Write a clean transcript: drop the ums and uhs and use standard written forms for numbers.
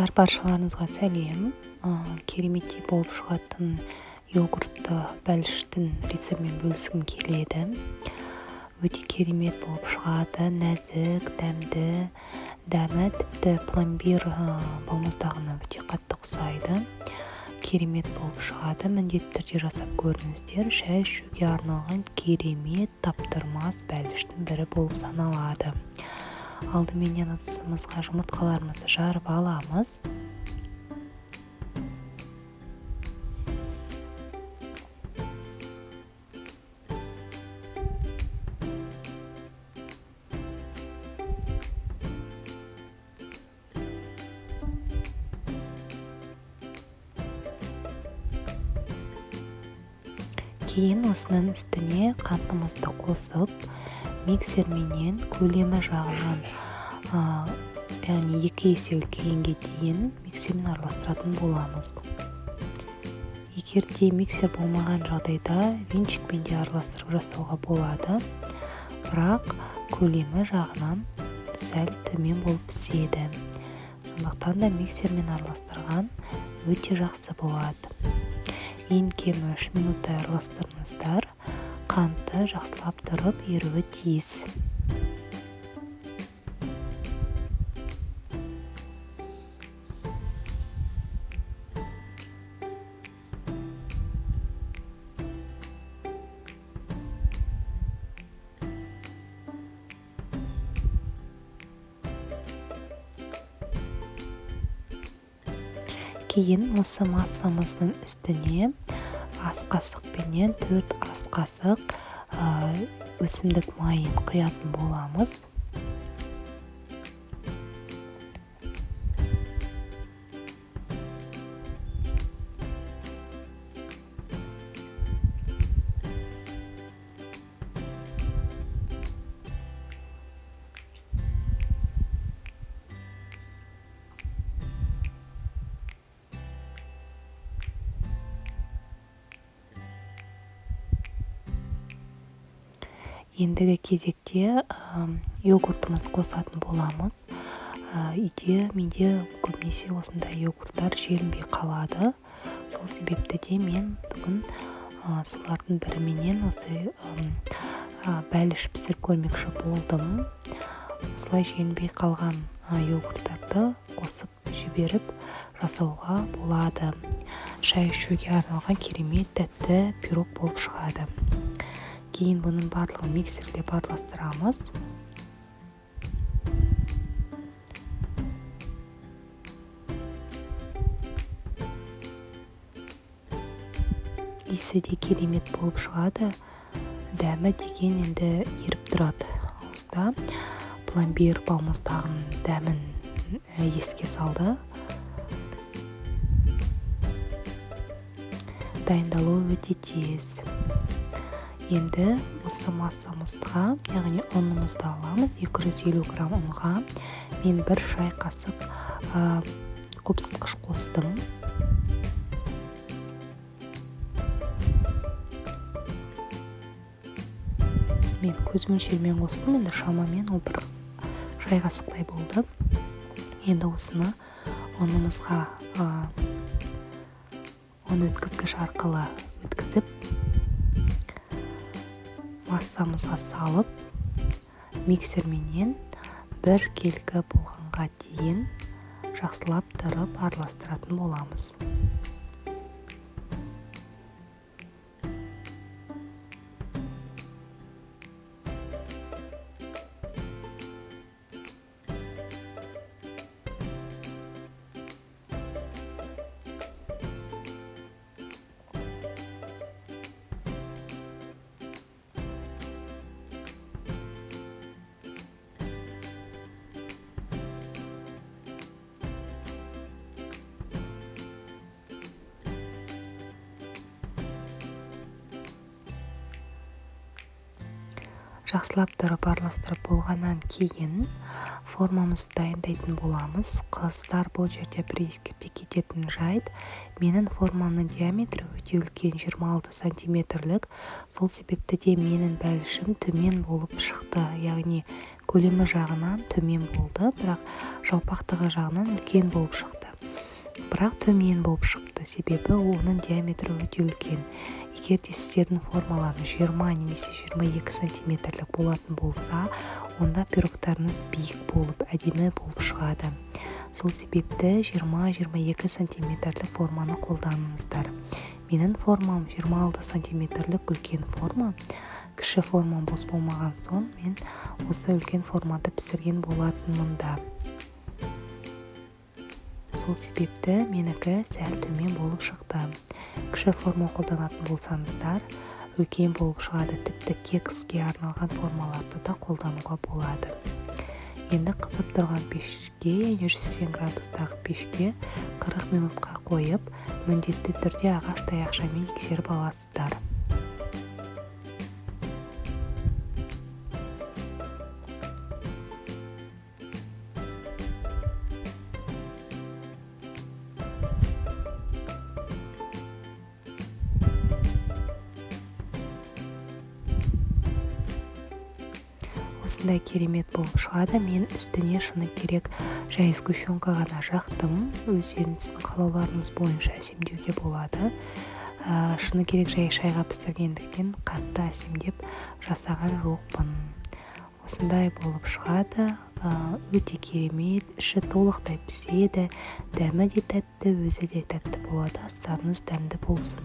Достар, баршаларыңызға сәлем. Кереметтей болып шығатын йогуртты бәліштің рецептімен бөліскім келеді. Өте керемет болып шығады, нәзік, дәмді, дәмі тіпті пломбир балмұздағына өте қатты ұқсайды. Керемет болып шығады, міндетті түрде жасап көріңіздер. Шай ішуге арналған керемет таптырмас бәліштің бірі болып саналады. Алдыменен ыдысымызға жұмыртқаларымызды жарып аламыз. Кейін осының үстіне қантымызды қосып, миксерменен көлемі жағынан яғни 2 есе үлкейінге дейін миксермен араластыратын боламыз. Егер де миксер болмаған жағдайда венчикпен де араластырып жасауға болады, бірақ көлемі жағынан сәл төмен болып піседі. Сондықтан да миксермен араластырған өте жақсы болады. Ең кемі 3 минуттай араластырыңыздар. Қанты жақсылап тұрып еруі тиіс. Кейін осы массамыздың үстіне ас қасықпенен 4 ас қасық өсімдік майын құятын боламыз. Ендігі кезекте йогуртымызды қосатын боламыз. Менде көбінесе осындай йогурттар желінбей қалады. Сол себепті де мен бүгін солардың біріменен осы бәліш пісіріп көрмекші болдым. Осылай желінбей қалған йогурттарды қосып жіберіп жасауға болады. Шай ішуге арналған керемет тәтті пирог болып шығады. Кейін бұның барлығын миксерде араластырамыз. Иісі де керемет болып шығады. Дәмі деген енді еріп тұрады ауызда. Пломбир балмұздағының дәмін еске салды. Дайындалуы өте тез. Енді осы массамызға, яғни ұнымызды аламыз. 250 грамм ұнға мен 1 шай қасық қопсытқыш қостым. Мен көз мөлшермен қостым, енді шамамен ол 1 шай қасықтай болды. Енді осыны ұнымызға ұн өткізгіш арқылы өткізіп, массамызға салып, миксерменен 1 келгі болғанға дейін жақсылап тұрып араластыратын боламыз. Жақсылап тұрып араластырып болғаннан кейін формамызды дайындайтын боламыз. Қыздар, бұл жерде бір ескерте кететін жайт. Менің формамның диаметрі өте үлкен, 26 сантиметрлік. Сол себепті де менің бәлішім төмен болып шықты. Яғни көлемі жағынан төмен болды, бірақ жалпақтығы жағынан үлкен болып шықты. бірақ төмен болып шықты, себебі оның диаметрі өте үлкен. Егер де сіздердің формаларыңыз 20 немесе 22 сантиметрлік болатын болса, онда пирогтарыңыз биік болып, әдемі болып шығады. Сол себепті 20-22 сантиметрлік форманы қолданыңыздар. Менің формам 26 сантиметрлік үлкен форма. Кіші формам бос болмаған соң, мен осы үлкен формада пісірген болатынмын да. Сол себепті менікі сәл төмен болып шықты. Кіші форма қолданатын болсаңыздар, үлкен болып шығады. Тіпті кекске арналған формаларды да қолдануға болады. Енді қызып тұрған пешке, 180 градустағы пешке 40 минутқа қойып, міндетті түрде ағаш таяқшамен тексеріп аласыздар. Осындай керемет болып шығады. Мен үстіне шыны керек жай сгущенка ғана жақтым. Өздеріңіздің қалауларыңыз бойынша әсемдеуге болады. Шыны керек жай шайға пісіргендіктен қатты әсемдеп жасаған жоқпын. Осындай болып шығады. Өте керемет, іші толықтай піседі. Дәмі де тәтті, өзі де тәтті болады. Астарыңыз дәмді болсын.